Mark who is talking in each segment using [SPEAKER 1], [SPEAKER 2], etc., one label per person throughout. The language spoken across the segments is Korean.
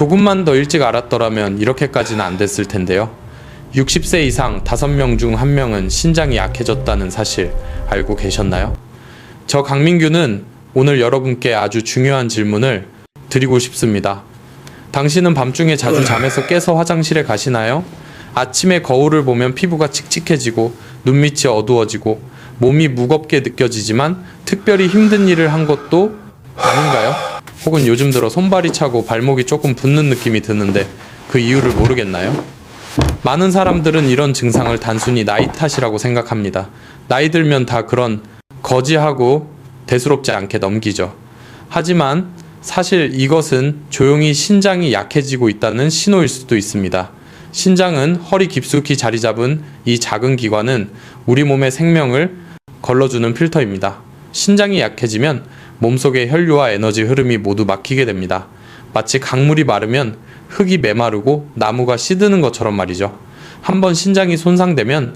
[SPEAKER 1] 조금만 더 일찍 알았더라면 이렇게까지는 안 됐을 텐데요. 60세 이상 5명 중 1명은 신장이 약해졌다는 사실 알고 계셨나요? 저 강민규는 오늘 여러분께 아주 중요한 질문을 드리고 싶습니다. 당신은 밤중에 자주 잠에서 깨서 화장실에 가시나요? 아침에 거울을 보면 피부가 칙칙해지고 눈밑이 어두워지고 몸이 무겁게 느껴지지만 특별히 힘든 일을 한 것도 아닌가요? 혹은 요즘 들어 손발이 차고 발목이 조금 붓는 느낌이 드는데 그 이유를 모르겠나요? 많은 사람들은 이런 증상을 단순히 나이 탓이라고 생각합니다. 나이 들면 다 그런 거지하고 대수롭지 않게 넘기죠. 하지만 사실 이것은 조용히 신장이 약해지고 있다는 신호일 수도 있습니다. 신장은 허리 깊숙이 자리 잡은 이 작은 기관은 우리 몸의 생명을 걸러주는 필터입니다. 신장이 약해지면 몸속의 혈류와 에너지 흐름이 모두 막히게 됩니다. 마치 강물이 마르면 흙이 메마르고 나무가 시드는 것처럼 말이죠. 한번 신장이 손상되면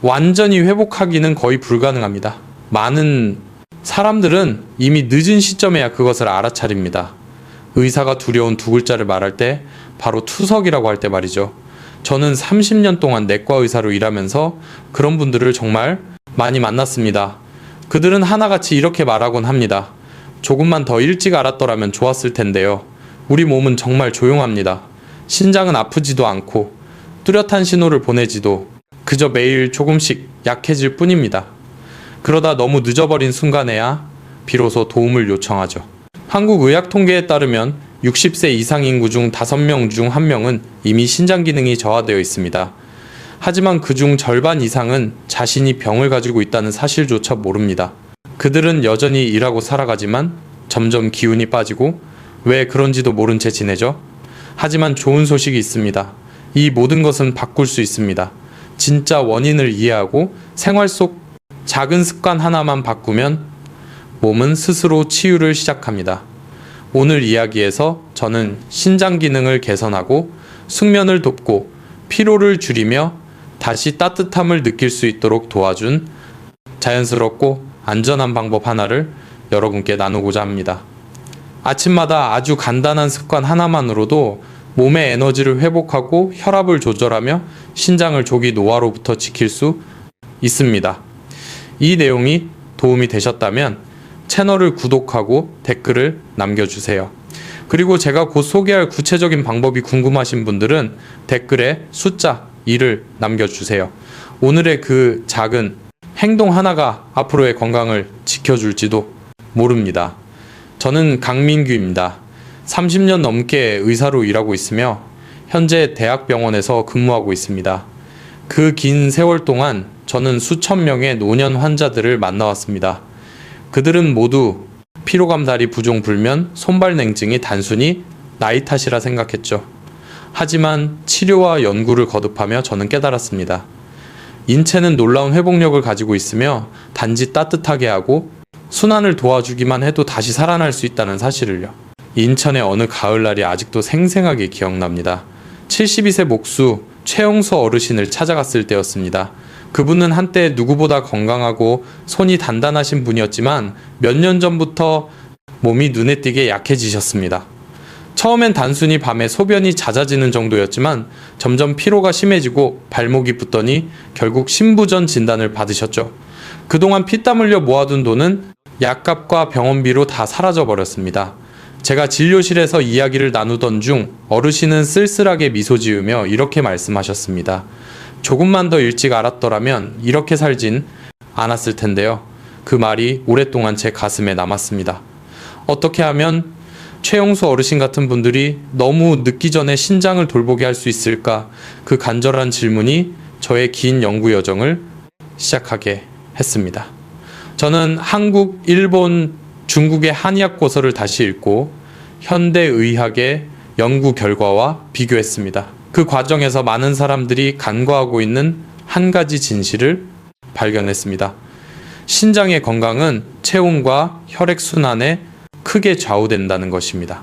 [SPEAKER 1] 완전히 회복하기는 거의 불가능합니다. 많은 사람들은 이미 늦은 시점에야 그것을 알아차립니다. 의사가 두려운 두 글자를 말할 때 바로 투석이라고 할 때 말이죠. 저는 30년 동안 내과 의사로 일하면서 그런 분들을 정말 많이 만났습니다. 그들은 하나같이 이렇게 말하곤 합니다. 조금만 더 일찍 알았더라면 좋았을 텐데요. 우리 몸은 정말 조용합니다. 신장은 아프지도 않고 뚜렷한 신호를 보내지도 그저 매일 조금씩 약해질 뿐입니다. 그러다 너무 늦어버린 순간에야 비로소 도움을 요청하죠. 한국의학통계에 따르면 60세 이상 인구 중 5명 중 1명은 이미 신장 기능이 저하되어 있습니다. 하지만 그중 절반 이상은 자신이 병을 가지고 있다는 사실조차 모릅니다. 그들은 여전히 일하고 살아가지만 점점 기운이 빠지고 왜 그런지도 모른 채 지내죠. 하지만 좋은 소식이 있습니다. 이 모든 것은 바꿀 수 있습니다. 진짜 원인을 이해하고 생활 속 작은 습관 하나만 바꾸면 몸은 스스로 치유를 시작합니다. 오늘 이야기에서 저는 신장 기능을 개선하고 숙면을 돕고 피로를 줄이며 다시 따뜻함을 느낄 수 있도록 도와준 자연스럽고 안전한 방법 하나를 여러분께 나누고자 합니다. 아침마다 아주 간단한 습관 하나만으로도 몸의 에너지를 회복하고 혈압을 조절하며 신장을 조기 노화로부터 지킬 수 있습니다. 이 내용이 도움이 되셨다면 채널을 구독하고 댓글을 남겨주세요. 그리고 제가 곧 소개할 구체적인 방법이 궁금하신 분들은 댓글에 숫자 2를 남겨주세요. 오늘의 그 작은 행동 하나가 앞으로의 건강을 지켜줄지도 모릅니다. 저는 강민규입니다. 30년 넘게 의사로 일하고 있으며 현재 대학병원에서 근무하고 있습니다. 그 긴 세월 동안 저는 수천 명의 노년 환자들을 만나왔습니다. 그들은 모두 피로감 다리 부종 불면 손발 냉증이 단순히 나이 탓이라 생각했죠. 하지만 치료와 연구를 거듭하며 저는 깨달았습니다. 인체는 놀라운 회복력을 가지고 있으며 단지 따뜻하게 하고 순환을 도와주기만 해도 다시 살아날 수 있다는 사실을요. 인천의 어느 가을날이 아직도 생생하게 기억납니다. 72세 목수 최영수 어르신을 찾아갔을 때였습니다. 그분은 한때 누구보다 건강하고 손이 단단하신 분이었지만 몇 년 전부터 몸이 눈에 띄게 약해지셨습니다. 처음엔 단순히 밤에 소변이 잦아지는 정도였지만 점점 피로가 심해지고 발목이 붓더니 결국 신부전 진단을 받으셨죠. 그동안 피땀 흘려 모아둔 돈은 약값과 병원비로 다 사라져버렸습니다. 제가 진료실에서 이야기를 나누던 중 어르신은 쓸쓸하게 미소 지으며 이렇게 말씀하셨습니다. 조금만 더 일찍 알았더라면 이렇게 살진 않았을 텐데요. 그 말이 오랫동안 제 가슴에 남았습니다. 어떻게 하면 최영수 어르신 같은 분들이 너무 늦기 전에 신장을 돌보게 할 수 있을까? 그 간절한 질문이 저의 긴 연구 여정을 시작하게 했습니다. 저는 한국, 일본, 중국의 한의학 고서를 다시 읽고 현대의학의 연구 결과와 비교했습니다. 그 과정에서 많은 사람들이 간과하고 있는 한 가지 진실을 발견했습니다. 신장의 건강은 체온과 혈액순환에 크게 좌우된다는 것입니다.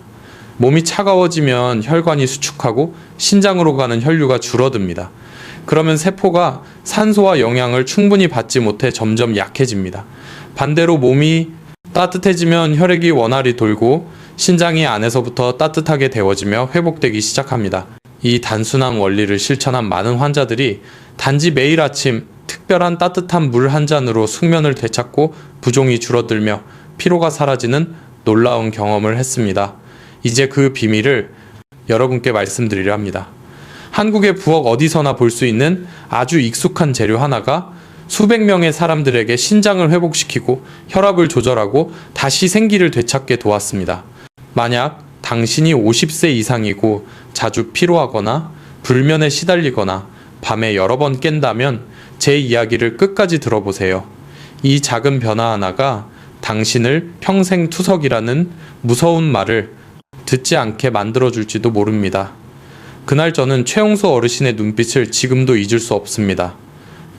[SPEAKER 1] 몸이 차가워지면 혈관이 수축하고 신장으로 가는 혈류가 줄어듭니다. 그러면 세포가 산소와 영양을 충분히 받지 못해 점점 약해집니다. 반대로 몸이 따뜻해지면 혈액이 원활히 돌고 신장이 안에서부터 따뜻하게 데워지며 회복되기 시작합니다. 이 단순한 원리를 실천한 많은 환자들이 단지 매일 아침 특별한 따뜻한 물 한 잔으로 숙면을 되찾고 부종이 줄어들며 피로가 사라지는 놀라운 경험을 했습니다. 이제 그 비밀을 여러분께 말씀드리려 합니다. 한국의 부엌 어디서나 볼 수 있는 아주 익숙한 재료 하나가 수백 명의 사람들에게 신장을 회복시키고 혈압을 조절하고 다시 생기를 되찾게 도왔습니다. 만약 당신이 50세 이상이고 자주 피로하거나 불면에 시달리거나 밤에 여러 번 깬다면 제 이야기를 끝까지 들어보세요. 이 작은 변화 하나가 당신을 평생 투석이라는 무서운 말을 듣지 않게 만들어줄지도 모릅니다. 그날 저는 최용수 어르신의 눈빛을 지금도 잊을 수 없습니다.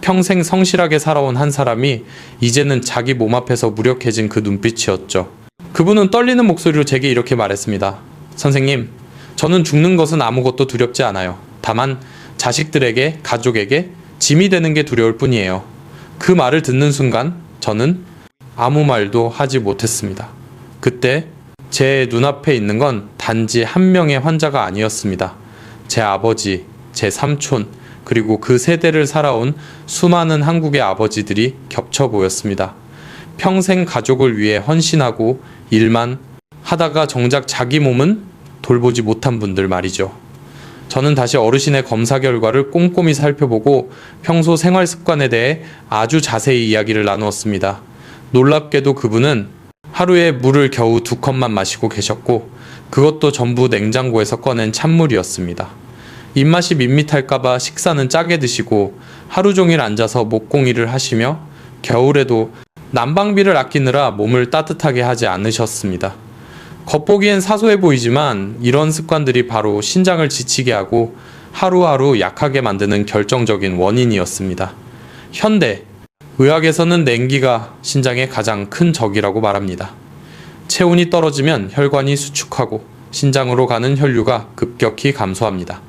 [SPEAKER 1] 평생 성실하게 살아온 한 사람이 이제는 자기 몸 앞에서 무력해진 그 눈빛이었죠. 그분은 떨리는 목소리로 제게 이렇게 말했습니다. 선생님, 저는 죽는 것은 아무것도 두렵지 않아요. 다만 자식들에게, 가족에게 짐이 되는 게 두려울 뿐이에요. 그 말을 듣는 순간 저는 아무 말도 하지 못했습니다. 그때 제 눈앞에 있는 건 단지 한 명의 환자가 아니었습니다. 제 아버지, 제 삼촌, 그리고 그 세대를 살아온 수많은 한국의 아버지들이 겹쳐 보였습니다. 평생 가족을 위해 헌신하고 일만 하다가 정작 자기 몸은 돌보지 못한 분들 말이죠. 저는 다시 어르신의 검사 결과를 꼼꼼히 살펴보고 평소 생활 습관에 대해 아주 자세히 이야기를 나누었습니다. 놀랍게도 그분은 하루에 물을 겨우 2컵만 마시고 계셨고 그것도 전부 냉장고에서 꺼낸 찬물이었습니다. 입맛이 밋밋할까봐 식사는 짜게 드시고 하루 종일 앉아서 목공일을 하시며 겨울에도 난방비를 아끼느라 몸을 따뜻하게 하지 않으셨습니다. 겉보기엔 사소해 보이지만 이런 습관들이 바로 신장을 지치게 하고 하루하루 약하게 만드는 결정적인 원인이었습니다. 현대 의학에서는 냉기가 신장의 가장 큰 적이라고 말합니다. 체온이 떨어지면 혈관이 수축하고 신장으로 가는 혈류가 급격히 감소합니다.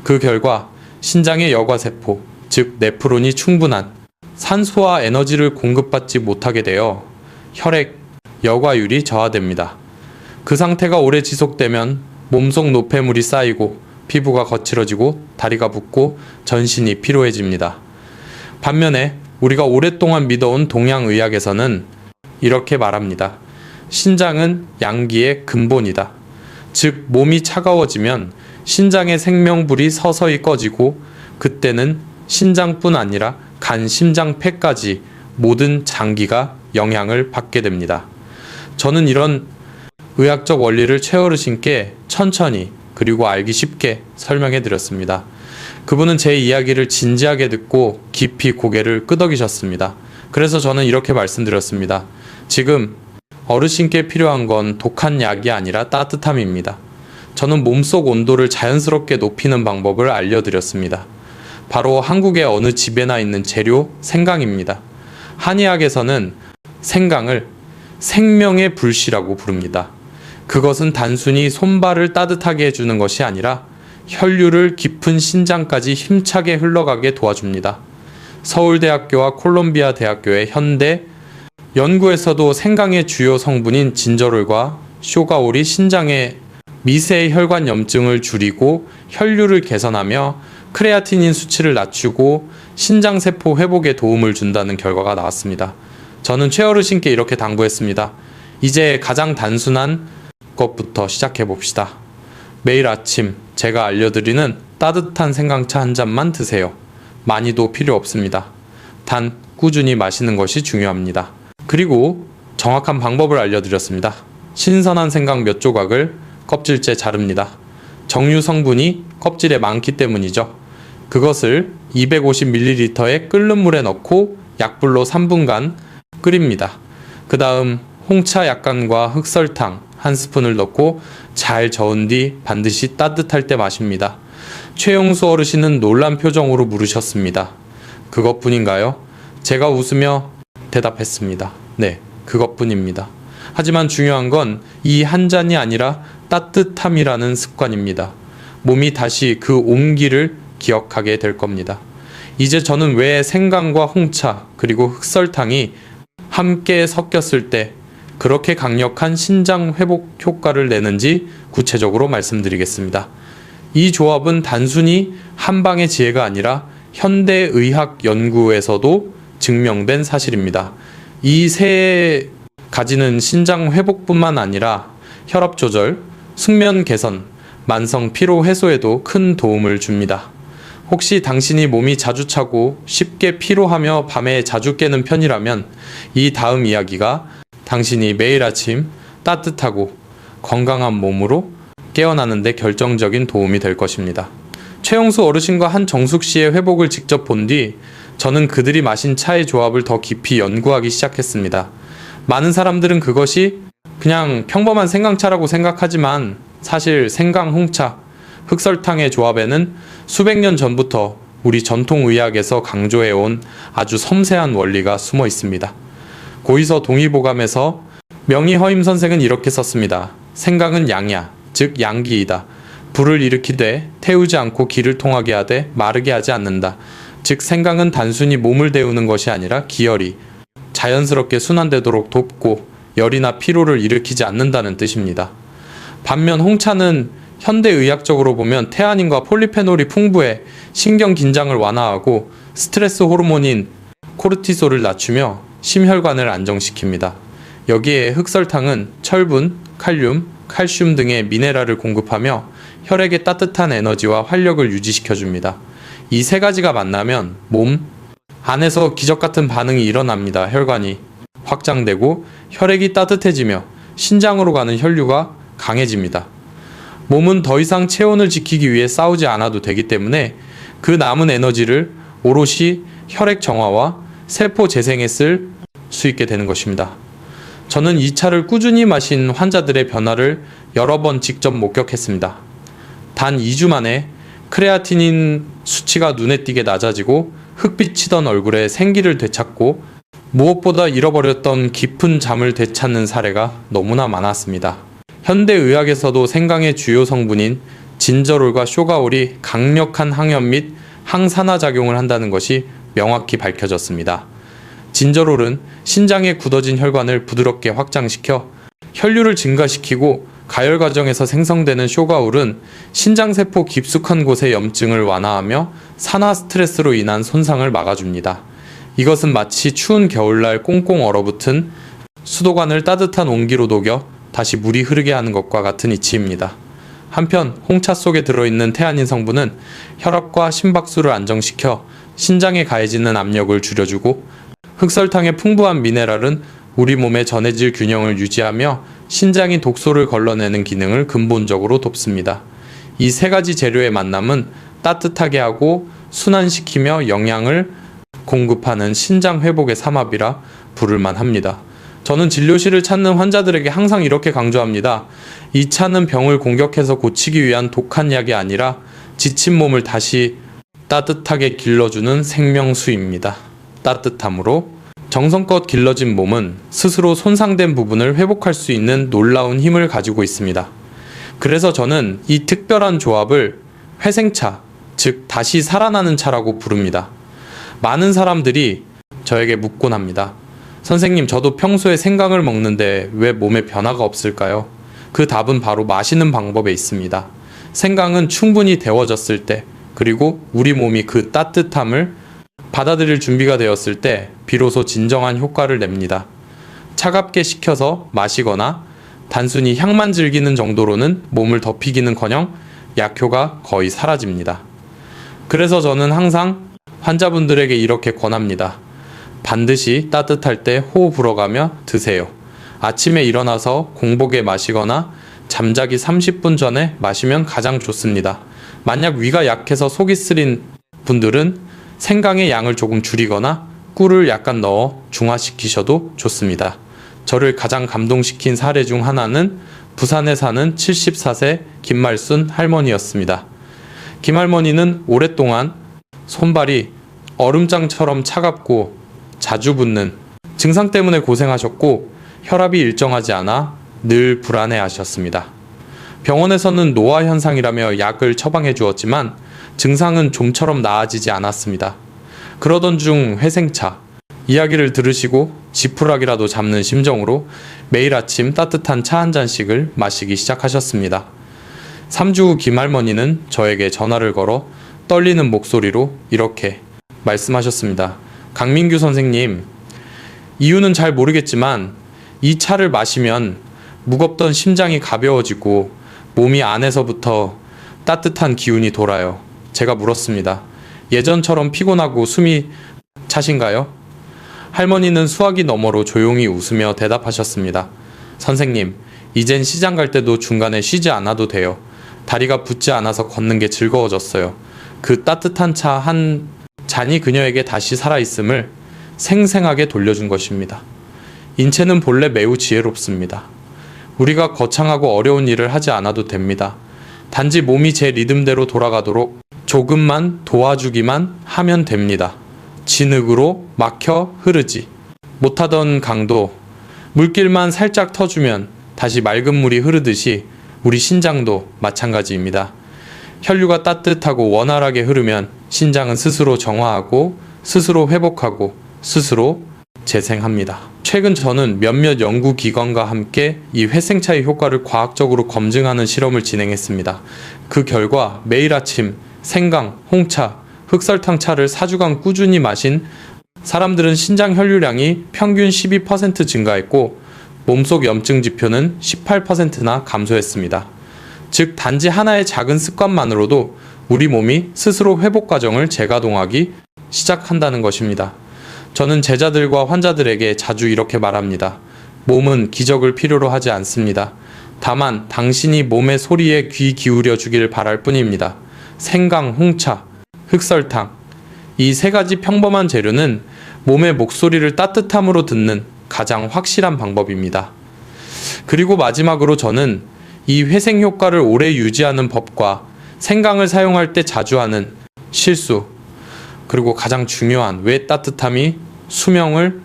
[SPEAKER 1] 그 결과 신장의 여과세포, 즉 네프론이 충분한 산소와 에너지를 공급받지 못하게 되어 혈액, 여과율이 저하됩니다. 그 상태가 오래 지속되면 몸속 노폐물이 쌓이고 피부가 거칠어지고 다리가 붓고 전신이 피로해집니다. 반면에 우리가 오랫동안 믿어온 동양의학에서는 이렇게 말합니다. 신장은 양기의 근본이다. 즉 몸이 차가워지면 신장의 생명불이 서서히 꺼지고 그때는 신장뿐 아니라 간, 심장, 폐까지 모든 장기가 영향을 받게 됩니다. 저는 이런 의학적 원리를 최어르신께 천천히 그리고 알기 쉽게 설명해 드렸습니다. 그분은 제 이야기를 진지하게 듣고 깊이 고개를 끄덕이셨습니다. 그래서 저는 이렇게 말씀드렸습니다. 지금 어르신께 필요한 건 독한 약이 아니라 따뜻함입니다. 저는 몸속 온도를 자연스럽게 높이는 방법을 알려드렸습니다. 바로 한국의 어느 집에나 있는 재료 생강입니다. 한의학에서는 생강을 생명의 불씨라고 부릅니다. 그것은 단순히 손발을 따뜻하게 해주는 것이 아니라 혈류를 깊은 신장까지 힘차게 흘러가게 도와줍니다. 서울대학교와 콜롬비아 대학교의 현대 연구에서도 생강의 주요 성분인 진저롤과 쇼가올이 신장의 미세 혈관 염증을 줄이고 혈류를 개선하며 크레아티닌 수치를 낮추고 신장세포 회복에 도움을 준다는 결과가 나왔습니다. 저는 최어르신께 이렇게 당부했습니다. 이제 가장 단순한 것부터 시작해 봅시다. 매일 아침 제가 알려드리는 따뜻한 생강차 한 잔만 드세요. 많이도 필요 없습니다. 단 꾸준히 마시는 것이 중요합니다. 그리고 정확한 방법을 알려드렸습니다. 신선한 생강 몇 조각을 껍질째 자릅니다. 정유 성분이 껍질에 많기 때문이죠. 그것을 250ml의 끓는 물에 넣고 약불로 3분간 끓입니다. 그 다음 홍차 약간과 흑설탕 한 스푼을 넣고 잘 저은 뒤 반드시 따뜻할 때 마십니다. 최용수 어르신은 놀란 표정으로 물으셨습니다. 그것뿐인가요? 제가 웃으며 대답했습니다. 네, 그것뿐입니다. 하지만 중요한 건 이 한 잔이 아니라 따뜻함이라는 습관입니다. 몸이 다시 그 온기를 기억하게 될 겁니다. 이제 저는 왜 생강과 홍차 그리고 흑설탕이 함께 섞였을 때 그렇게 강력한 신장 회복 효과를 내는지 구체적으로 말씀드리겠습니다. 이 조합은 단순히 한방의 지혜가 아니라 현대의학 연구에서도 증명된 사실입니다. 이 세 가지는 신장 회복뿐만 아니라 혈압 조절, 숙면 개선, 만성 피로 해소에도 큰 도움을 줍니다. 혹시 당신이 몸이 자주 차고 쉽게 피로하며 밤에 자주 깨는 편이라면 이 다음 이야기가 당신이 매일 아침 따뜻하고 건강한 몸으로 깨어나는 데 결정적인 도움이 될 것입니다. 최영수 어르신과 한정숙 씨의 회복을 직접 본 뒤 저는 그들이 마신 차의 조합을 더 깊이 연구하기 시작했습니다. 많은 사람들은 그것이 그냥 평범한 생강차라고 생각하지만 사실 생강, 홍차, 흑설탕의 조합에는 수백 년 전부터 우리 전통의학에서 강조해온 아주 섬세한 원리가 숨어 있습니다. 고이서 동의보감에서 명의허임 선생은 이렇게 썼습니다. 생강은 양야, 즉 양기이다. 불을 일으키되 태우지 않고 기를 통하게 하되 마르게 하지 않는다. 즉 생강은 단순히 몸을 데우는 것이 아니라 기혈이 자연스럽게 순환되도록 돕고 열이나 피로를 일으키지 않는다는 뜻입니다. 반면 홍차는 현대의학적으로 보면 태아닌과 폴리페놀이 풍부해 신경 긴장을 완화하고 스트레스 호르몬인 코르티솔을 낮추며 심혈관을 안정시킵니다. 여기에 흑설탕은 철분, 칼륨, 칼슘 등의 미네랄을 공급하며 혈액의 따뜻한 에너지와 활력을 유지시켜줍니다. 이 세 가지가 만나면 몸 안에서 기적같은 반응이 일어납니다. 혈관이 확장되고 혈액이 따뜻해지며 신장으로 가는 혈류가 강해집니다. 몸은 더 이상 체온을 지키기 위해 싸우지 않아도 되기 때문에 그 남은 에너지를 오롯이 혈액 정화와 세포 재생에 쓸 수 있게 되는 것입니다. 저는 이 차를 꾸준히 마신 환자들의 변화를 여러 번 직접 목격했습니다. 단 2주 만에 크레아티닌 수치가 눈에 띄게 낮아지고 흑빛이던 얼굴에 생기를 되찾고 무엇보다 잃어버렸던 깊은 잠을 되찾는 사례가 너무나 많았습니다. 현대의학에서도 생강의 주요 성분인 진저롤과 쇼가올이 강력한 항염 및 항산화 작용을 한다는 것이 명확히 밝혀졌습니다. 진저롤은 신장에 굳어진 혈관을 부드럽게 확장시켜 혈류를 증가시키고 가열 과정에서 생성되는 쇼가올은 신장세포 깊숙한 곳의 염증을 완화하며 산화 스트레스로 인한 손상을 막아줍니다. 이것은 마치 추운 겨울날 꽁꽁 얼어붙은 수도관을 따뜻한 온기로 녹여 다시 물이 흐르게 하는 것과 같은 이치입니다. 한편 홍차 속에 들어있는 태아닌 성분은 혈압과 심박수를 안정시켜 신장에 가해지는 압력을 줄여주고 흑설탕의 풍부한 미네랄은 우리 몸의 전해질 균형을 유지하며 신장이 독소를 걸러내는 기능을 근본적으로 돕습니다. 이 세 가지 재료의 만남은 따뜻하게 하고 순환시키며 영양을 공급하는 신장 회복의 삼합이라 부를만 합니다. 저는 진료실을 찾는 환자들에게 항상 이렇게 강조합니다. 이 차는 병을 공격해서 고치기 위한 독한 약이 아니라 지친 몸을 다시 따뜻하게 길러주는 생명수입니다. 따뜻함으로 정성껏 길러진 몸은 스스로 손상된 부분을 회복할 수 있는 놀라운 힘을 가지고 있습니다. 그래서 저는 이 특별한 조합을 회생차, 즉 다시 살아나는 차라고 부릅니다. 많은 사람들이 저에게 묻곤 합니다. 선생님, 저도 평소에 생강을 먹는데 왜 몸에 변화가 없을까요? 그 답은 바로 마시는 방법에 있습니다. 생강은 충분히 데워졌을 때, 그리고 우리 몸이 그 따뜻함을 받아들일 준비가 되었을 때 비로소 진정한 효과를 냅니다. 차갑게 식혀서 마시거나 단순히 향만 즐기는 정도로는 몸을 덮이기는커녕 약효가 거의 사라집니다. 그래서 저는 항상 환자분들에게 이렇게 권합니다. 반드시 따뜻할 때 호흡 불어가며 드세요. 아침에 일어나서 공복에 마시거나 잠자기 30분 전에 마시면 가장 좋습니다. 만약 위가 약해서 속이 쓰린 분들은 생강의 양을 조금 줄이거나 꿀을 약간 넣어 중화시키셔도 좋습니다. 저를 가장 감동시킨 사례 중 하나는 부산에 사는 74세 김말순 할머니였습니다. 김할머니는 오랫동안 손발이 얼음장처럼 차갑고 자주 붓는 증상 때문에 고생하셨고 혈압이 일정하지 않아 늘 불안해하셨습니다. 병원에서는 노화 현상이라며 약을 처방해 주었지만 증상은 좀처럼 나아지지 않았습니다. 그러던 중 회생차, 이야기를 들으시고 지푸라기라도 잡는 심정으로 매일 아침 따뜻한 차 한 잔씩을 마시기 시작하셨습니다. 3주 후 김할머니는 저에게 전화를 걸어 떨리는 목소리로 이렇게 말씀하셨습니다. 강민규 선생님, 이유는 잘 모르겠지만 이 차를 마시면 무겁던 심장이 가벼워지고 몸이 안에서부터 따뜻한 기운이 돌아요. 제가 물었습니다. 예전처럼 피곤하고 숨이 차신가요? 할머니는 수화기 너머로 조용히 웃으며 대답하셨습니다. 선생님, 이젠 시장 갈 때도 중간에 쉬지 않아도 돼요. 다리가 붓지 않아서 걷는 게 즐거워졌어요. 그 따뜻한 차 한 잔이 그녀에게 다시 살아있음을 생생하게 돌려준 것입니다. 인체는 본래 매우 지혜롭습니다. 우리가 거창하고 어려운 일을 하지 않아도 됩니다. 단지 몸이 제 리듬대로 돌아가도록 조금만 도와주기만 하면 됩니다. 진흙으로 막혀 흐르지 못하던 강도, 물길만 살짝 터주면 다시 맑은 물이 흐르듯이 우리 신장도 마찬가지입니다. 혈류가 따뜻하고 원활하게 흐르면 신장은 스스로 정화하고 스스로 회복하고 스스로 재생합니다. 최근 저는 몇몇 연구기관과 함께 이 회생차의 효과를 과학적으로 검증하는 실험을 진행했습니다. 그 결과 매일 아침 생강, 홍차, 흑설탕 차를 4주간 꾸준히 마신 사람들은 신장 혈류량이 평균 12% 증가했고 몸속 염증 지표는 18%나 감소했습니다. 즉 단지 하나의 작은 습관만으로도 우리 몸이 스스로 회복 과정을 재가동하기 시작한다는 것입니다. 저는 제자들과 환자들에게 자주 이렇게 말합니다. 몸은 기적을 필요로 하지 않습니다. 다만 당신이 몸의 소리에 귀 기울여 주길 바랄 뿐입니다. 생강, 홍차, 흑설탕, 이 세 가지 평범한 재료는 몸의 목소리를 따뜻함으로 듣는 가장 확실한 방법입니다. 그리고 마지막으로 저는 이 회생 효과를 오래 유지하는 법과 생강을 사용할 때 자주 하는 실수, 그리고 가장 중요한 왜 따뜻함이 수명을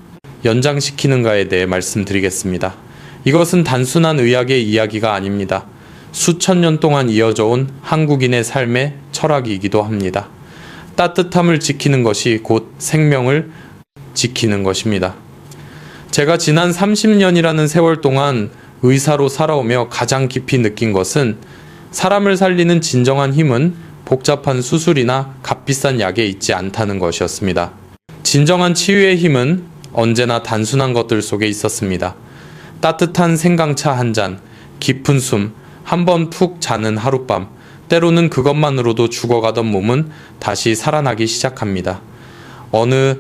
[SPEAKER 1] 연장시키는가에 대해 말씀드리겠습니다. 이것은 단순한 의학의 이야기가 아닙니다. 수천 년 동안 이어져 온 한국인의 삶의 철학이기도 합니다. 따뜻함을 지키는 것이 곧 생명을 지키는 것입니다. 제가 지난 30년이라는 세월 동안 의사로 살아오며 가장 깊이 느낀 것은 사람을 살리는 진정한 힘은 복잡한 수술이나 값비싼 약에 있지 않다는 것이었습니다. 진정한 치유의 힘은 언제나 단순한 것들 속에 있었습니다. 따뜻한 생강차 한 잔, 깊은 숨, 한 번 푹 자는 하룻밤, 때로는 그것만으로도 죽어가던 몸은 다시 살아나기 시작합니다. 어느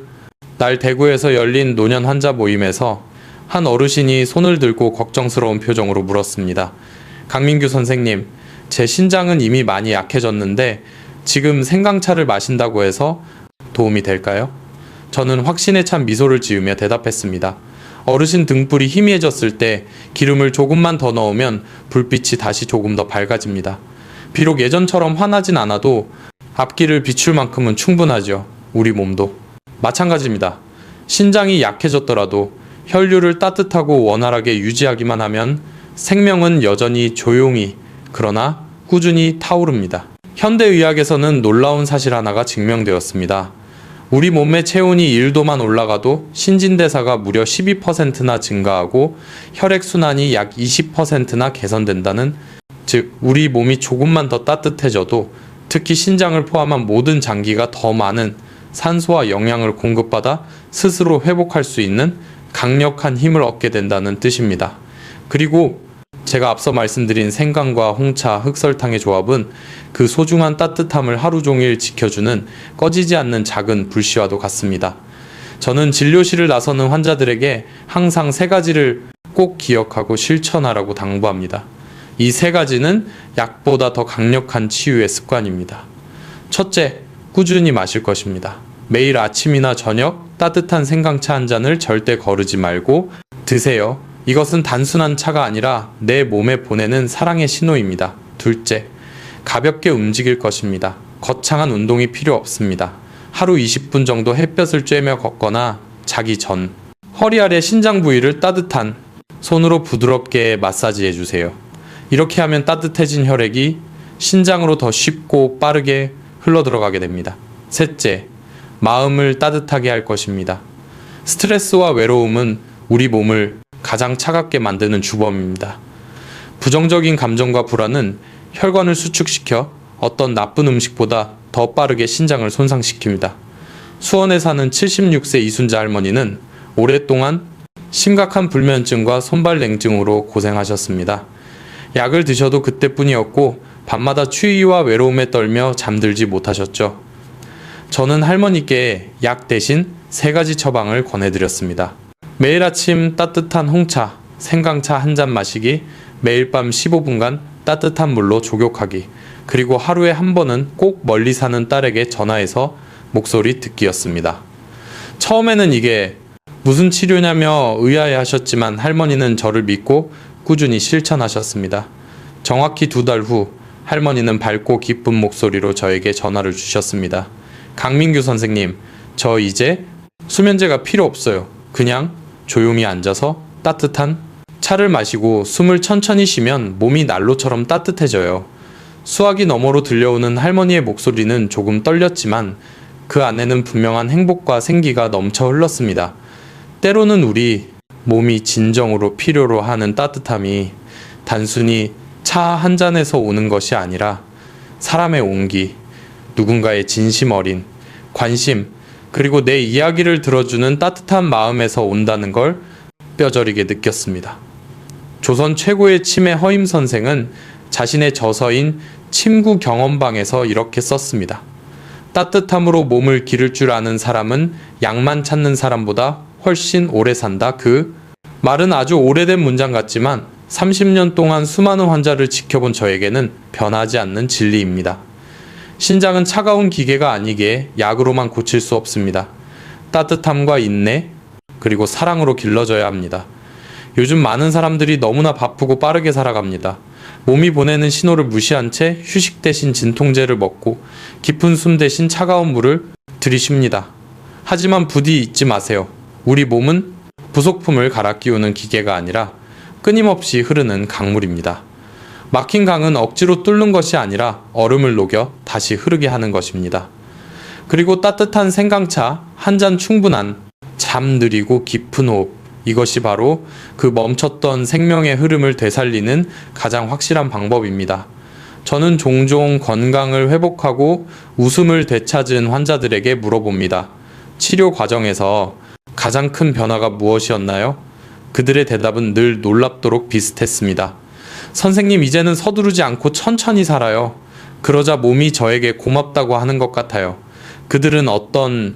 [SPEAKER 1] 날 대구에서 열린 노년 환자 모임에서 한 어르신이 손을 들고 걱정스러운 표정으로 물었습니다. 강민규 선생님, 제 신장은 이미 많이 약해졌는데 지금 생강차를 마신다고 해서 도움이 될까요? 저는 확신에 찬 미소를 지으며 대답했습니다. 어르신 등불이 희미해졌을 때 기름을 조금만 더 넣으면 불빛이 다시 조금 더 밝아집니다. 비록 예전처럼 환하진 않아도 앞길을 비출 만큼은 충분하죠. 우리 몸도 마찬가지입니다. 신장이 약해졌더라도 혈류를 따뜻하고 원활하게 유지하기만 하면 생명은 여전히 조용히 그러나 꾸준히 타오릅니다. 현대의학에서는 놀라운 사실 하나가 증명되었습니다. 우리 몸의 체온이 1도만 올라가도 신진대사가 무려 12%나 증가하고 혈액순환이 약 20%나 개선된다는, 즉 우리 몸이 조금만 더 따뜻해져도 특히 신장을 포함한 모든 장기가 더 많은 산소와 영양을 공급받아 스스로 회복할 수 있는 강력한 힘을 얻게 된다는 뜻입니다. 그리고 제가 앞서 말씀드린 생강과 홍차, 흑설탕의 조합은 그 소중한 따뜻함을 하루 종일 지켜주는 꺼지지 않는 작은 불씨와도 같습니다. 저는 진료실을 나서는 환자들에게 항상 세 가지를 꼭 기억하고 실천하라고 당부합니다. 이 세 가지는 약보다 더 강력한 치유의 습관입니다. 첫째, 꾸준히 마실 것입니다. 매일 아침이나 저녁 따뜻한 생강차 한 잔을 절대 거르지 말고 드세요. 이것은 단순한 차가 아니라 내 몸에 보내는 사랑의 신호입니다. 둘째, 가볍게 움직일 것입니다. 거창한 운동이 필요 없습니다. 하루 20분 정도 햇볕을 쬐며 걷거나 자기 전 허리 아래 신장 부위를 따뜻한 손으로 부드럽게 마사지해 주세요. 이렇게 하면 따뜻해진 혈액이 신장으로 더 쉽고 빠르게 흘러 들어가게 됩니다. 셋째, 마음을 따뜻하게 할 것입니다. 스트레스와 외로움은 우리 몸을 가장 차갑게 만드는 주범입니다. 부정적인 감정과 불안은 혈관을 수축시켜 어떤 나쁜 음식보다 더 빠르게 신장을 손상시킵니다. 수원에 사는 76세 이순자 할머니는 오랫동안 심각한 불면증과 손발냉증으로 고생하셨습니다. 약을 드셔도 그때뿐이었고 밤마다 추위와 외로움에 떨며 잠들지 못하셨죠. 저는 할머니께 약 대신 3가지 처방을 권해드렸습니다. 매일 아침 따뜻한 홍차, 생강차 한 잔 마시기, 매일 밤 15분간 따뜻한 물로 족욕하기, 그리고 하루에 한 번은 꼭 멀리 사는 딸에게 전화해서 목소리 듣기였습니다. 처음에는 이게 무슨 치료냐며 의아해 하셨지만 할머니는 저를 믿고 꾸준히 실천하셨습니다. 정확히 2달 후 할머니는 밝고 기쁜 목소리로 저에게 전화를 주셨습니다. 강민규 선생님, 저 이제 수면제가 필요 없어요. 그냥 조용히 앉아서 따뜻한 차를 마시고 숨을 천천히 쉬면 몸이 난로처럼 따뜻해져요. 수화기 너머로 들려오는 할머니의 목소리는 조금 떨렸지만 그 안에는 분명한 행복과 생기가 넘쳐 흘렀습니다. 때로는 우리 몸이 진정으로 필요로 하는 따뜻함이 단순히 차 한 잔에서 오는 것이 아니라 사람의 온기, 누군가의 진심 어린 관심, 그리고 내 이야기를 들어주는 따뜻한 마음에서 온다는 걸 뼈저리게 느꼈습니다. 조선 최고의 치매 허임 선생은 자신의 저서인 침구 경험방에서 이렇게 썼습니다. 따뜻함으로 몸을 기를 줄 아는 사람은 약만 찾는 사람보다 훨씬 오래 산다. 그 말은 아주 오래된 문장 같지만 30년 동안 수많은 환자를 지켜본 저에게는 변하지 않는 진리입니다. 신장은 차가운 기계가 아니기에 약으로만 고칠 수 없습니다. 따뜻함과 인내, 그리고 사랑으로 길러져야 합니다. 요즘 많은 사람들이 너무나 바쁘고 빠르게 살아갑니다. 몸이 보내는 신호를 무시한 채 휴식 대신 진통제를 먹고 깊은 숨 대신 차가운 물을 들이쉽니다. 하지만 부디 잊지 마세요. 우리 몸은 부속품을 갈아 끼우는 기계가 아니라 끊임없이 흐르는 강물입니다. 막힌 강은 억지로 뚫는 것이 아니라 얼음을 녹여 다시 흐르게 하는 것입니다. 그리고 따뜻한 생강차 한 잔 충분한 잠 느리고 깊은 호흡, 이것이 바로 그 멈췄던 생명의 흐름을 되살리는 가장 확실한 방법입니다. 저는 종종 건강을 회복하고 웃음을 되찾은 환자들에게 물어봅니다. 치료 과정에서 가장 큰 변화가 무엇이었나요? 그들의 대답은 늘 놀랍도록 비슷했습니다. 선생님, 이제는 서두르지 않고 천천히 살아요. 그러자 몸이 저에게 고맙다고 하는 것 같아요. 그들은 어떤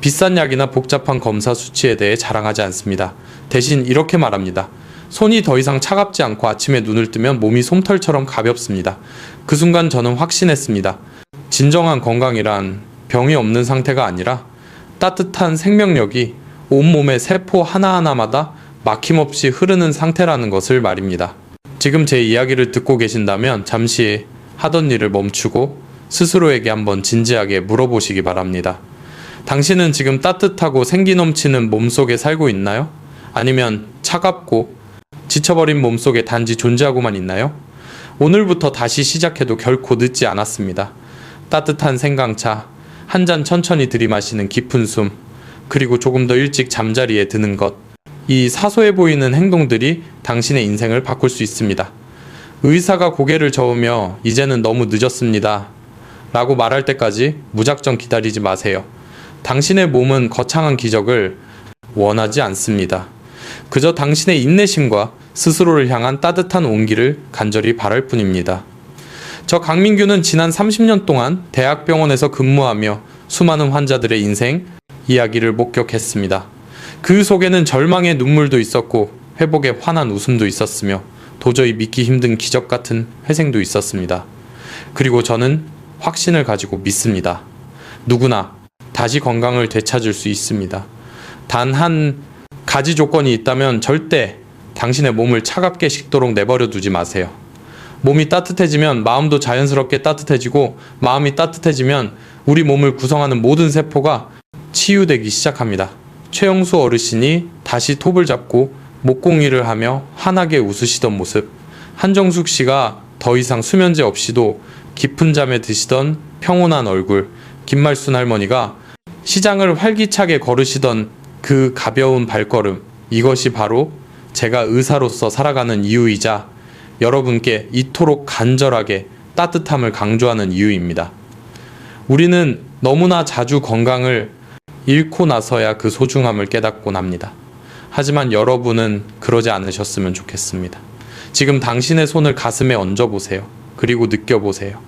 [SPEAKER 1] 비싼 약이나 복잡한 검사 수치에 대해 자랑하지 않습니다. 대신 이렇게 말합니다. 손이 더 이상 차갑지 않고 아침에 눈을 뜨면 몸이 솜털처럼 가볍습니다. 그 순간 저는 확신했습니다. 진정한 건강이란 병이 없는 상태가 아니라 따뜻한 생명력이 온몸의 세포 하나하나마다 막힘없이 흐르는 상태라는 것을 말입니다. 지금 제 이야기를 듣고 계신다면 잠시 하던 일을 멈추고 스스로에게 한번 진지하게 물어보시기 바랍니다. 당신은 지금 따뜻하고 생기 넘치는 몸속에 살고 있나요? 아니면 차갑고 지쳐버린 몸속에 단지 존재하고만 있나요? 오늘부터 다시 시작해도 결코 늦지 않았습니다. 따뜻한 생강차, 한 잔 천천히 들이마시는 깊은 숨, 그리고 조금 더 일찍 잠자리에 드는 것. 이 사소해 보이는 행동들이 당신의 인생을 바꿀 수 있습니다. 의사가 고개를 저으며 이제는 너무 늦었습니다 라고 말할 때까지 무작정 기다리지 마세요. 당신의 몸은 거창한 기적을 원하지 않습니다. 그저 당신의 인내심과 스스로를 향한 따뜻한 온기를 간절히 바랄 뿐입니다. 저 강민규는 지난 30년 동안 대학병원에서 근무하며 수많은 환자들의 인생 이야기를 목격했습니다. 그 속에는 절망의 눈물도 있었고 회복의 환한 웃음도 있었으며 도저히 믿기 힘든 기적 같은 회생도 있었습니다. 그리고 저는 확신을 가지고 믿습니다. 누구나 다시 건강을 되찾을 수 있습니다. 단 한 가지 조건이 있다면 절대 당신의 몸을 차갑게 식도록 내버려 두지 마세요. 몸이 따뜻해지면 마음도 자연스럽게 따뜻해지고 마음이 따뜻해지면 우리 몸을 구성하는 모든 세포가 치유되기 시작합니다. 최영수 어르신이 다시 톱을 잡고 목공일을 하며 환하게 웃으시던 모습, 한정숙 씨가 더 이상 수면제 없이도 깊은 잠에 드시던 평온한 얼굴, 김말순 할머니가 시장을 활기차게 걸으시던 그 가벼운 발걸음, 이것이 바로 제가 의사로서 살아가는 이유이자 여러분께 이토록 간절하게 따뜻함을 강조하는 이유입니다. 우리는 너무나 자주 건강을 잃고 나서야 그 소중함을 깨닫곤 합니다. 하지만 여러분은 그러지 않으셨으면 좋겠습니다. 지금 당신의 손을 가슴에 얹어보세요. 그리고 느껴보세요.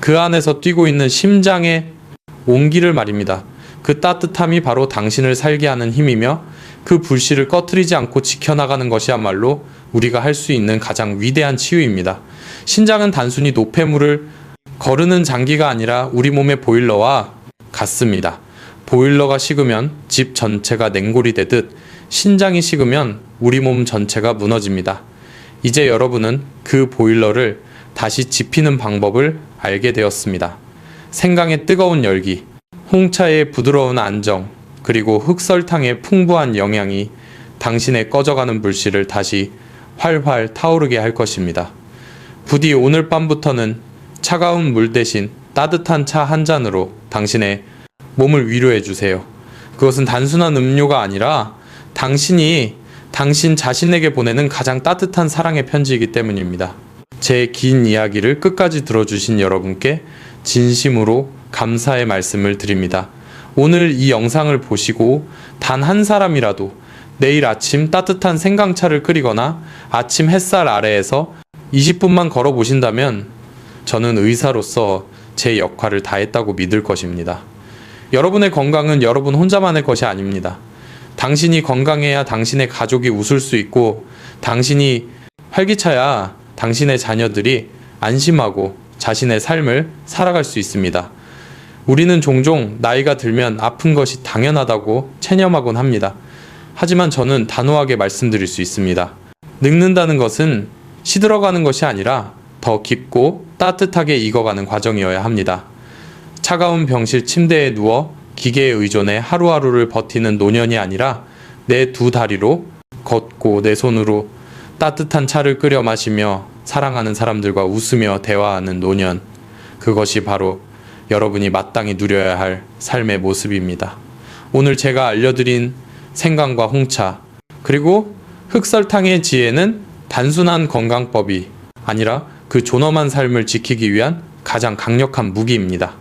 [SPEAKER 1] 그 안에서 뛰고 있는 심장의 온기를 말입니다. 그 따뜻함이 바로 당신을 살게 하는 힘이며 그 불씨를 꺼트리지 않고 지켜나가는 것이야말로 우리가 할 수 있는 가장 위대한 치유입니다. 심장은 단순히 노폐물을 거르는 장기가 아니라 우리 몸의 보일러와 같습니다. 보일러가 식으면 집 전체가 냉골이 되듯 심장이 식으면 우리 몸 전체가 무너집니다. 이제 여러분은 그 보일러를 다시 지피는 방법을 알게 되었습니다. 생강의 뜨거운 열기, 홍차의 부드러운 안정, 그리고 흑설탕의 풍부한 영양이 당신의 꺼져가는 불씨를 다시 활활 타오르게 할 것입니다. 부디 오늘 밤부터는 차가운 물 대신 따뜻한 차 한 잔으로 당신의 몸을 위로해 주세요. 그것은 단순한 음료가 아니라 당신이 당신 자신에게 보내는 가장 따뜻한 사랑의 편지이기 때문입니다. 제 긴 이야기를 끝까지 들어주신 여러분께 진심으로 감사의 말씀을 드립니다. 오늘 이 영상을 보시고 단 한 사람이라도 내일 아침 따뜻한 생강차를 끓이거나 아침 햇살 아래에서 20분만 걸어 보신다면 저는 의사로서 제 역할을 다했다고 믿을 것입니다. 여러분의 건강은 여러분 혼자만의 것이 아닙니다. 당신이 건강해야 당신의 가족이 웃을 수 있고 당신이 활기차야 당신의 자녀들이 안심하고 자신의 삶을 살아갈 수 있습니다. 우리는 종종 나이가 들면 아픈 것이 당연하다고 체념하곤 합니다. 하지만 저는 단호하게 말씀드릴 수 있습니다. 늙는다는 것은 시들어가는 것이 아니라 더 깊고 따뜻하게 익어가는 과정이어야 합니다. 차가운 병실 침대에 누워 기계에 의존해 하루하루를 버티는 노년이 아니라 내 두 다리로 걷고 내 손으로 따뜻한 차를 끓여 마시며 사랑하는 사람들과 웃으며 대화하는 노년. 그것이 바로 여러분이 마땅히 누려야 할 삶의 모습입니다. 오늘 제가 알려드린 생강과 홍차, 그리고 흑설탕의 지혜는 단순한 건강법이 아니라 그 존엄한 삶을 지키기 위한 가장 강력한 무기입니다.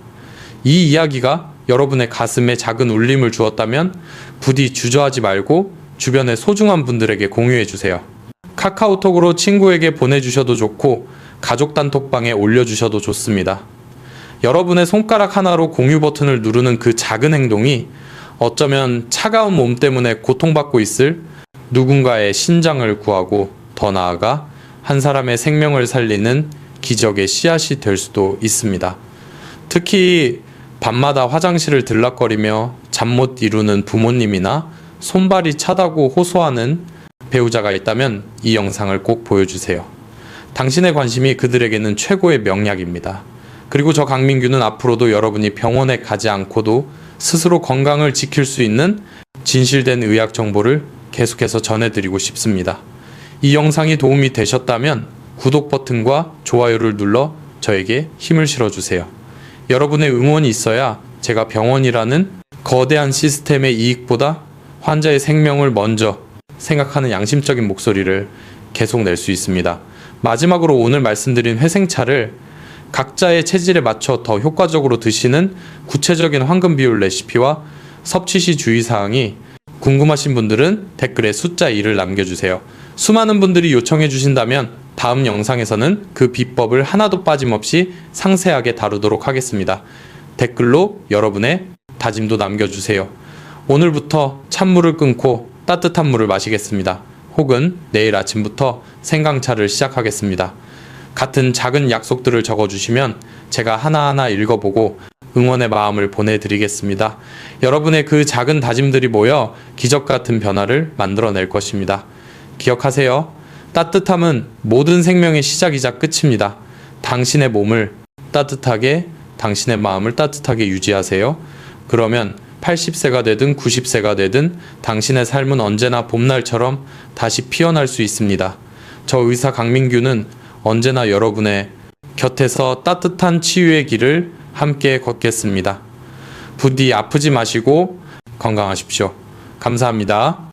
[SPEAKER 1] 이 이야기가 여러분의 가슴에 작은 울림을 주었다면 부디 주저하지 말고 주변의 소중한 분들에게 공유해 주세요. 카카오톡으로 친구에게 보내주셔도 좋고 가족 단톡방에 올려주셔도 좋습니다. 여러분의 손가락 하나로 공유 버튼을 누르는 그 작은 행동이 어쩌면 차가운 몸 때문에 고통받고 있을 누군가의 신장을 구하고 더 나아가 한 사람의 생명을 살리는 기적의 씨앗이 될 수도 있습니다. 특히 밤마다 화장실을 들락거리며 잠 못 이루는 부모님이나 손발이 차다고 호소하는 배우자가 있다면 이 영상을 꼭 보여주세요. 당신의 관심이 그들에게는 최고의 명약입니다. 그리고 저 강민규는 앞으로도 여러분이 병원에 가지 않고도 스스로 건강을 지킬 수 있는 진실된 의학 정보를 계속해서 전해드리고 싶습니다. 이 영상이 도움이 되셨다면 구독 버튼과 좋아요를 눌러 저에게 힘을 실어주세요. 여러분의 응원이 있어야 제가 병원이라는 거대한 시스템의 이익보다 환자의 생명을 먼저 생각하는 양심적인 목소리를 계속 낼 수 있습니다. 마지막으로 오늘 말씀드린 회생차를 각자의 체질에 맞춰 더 효과적으로 드시는 구체적인 황금 비율 레시피와 섭취 시 주의사항이 궁금하신 분들은 댓글에 숫자 2를 남겨주세요. 수많은 분들이 요청해 주신다면 다음 영상에서는 그 비법을 하나도 빠짐없이 상세하게 다루도록 하겠습니다. 댓글로 여러분의 다짐도 남겨주세요. 오늘부터 찬물을 끊고 따뜻한 물을 마시겠습니다. 혹은 내일 아침부터 생강차를 시작하겠습니다. 같은 작은 약속들을 적어주시면 제가 하나하나 읽어보고 응원의 마음을 보내드리겠습니다. 여러분의 그 작은 다짐들이 모여 기적 같은 변화를 만들어낼 것입니다. 기억하세요. 따뜻함은 모든 생명의 시작이자 끝입니다. 당신의 몸을 따뜻하게, 당신의 마음을 따뜻하게 유지하세요. 그러면 80세가 되든 90세가 되든 당신의 삶은 언제나 봄날처럼 다시 피어날 수 있습니다. 저 의사 강민규는 언제나 여러분의 곁에서 따뜻한 치유의 길을 함께 걷겠습니다. 부디 아프지 마시고 건강하십시오. 감사합니다.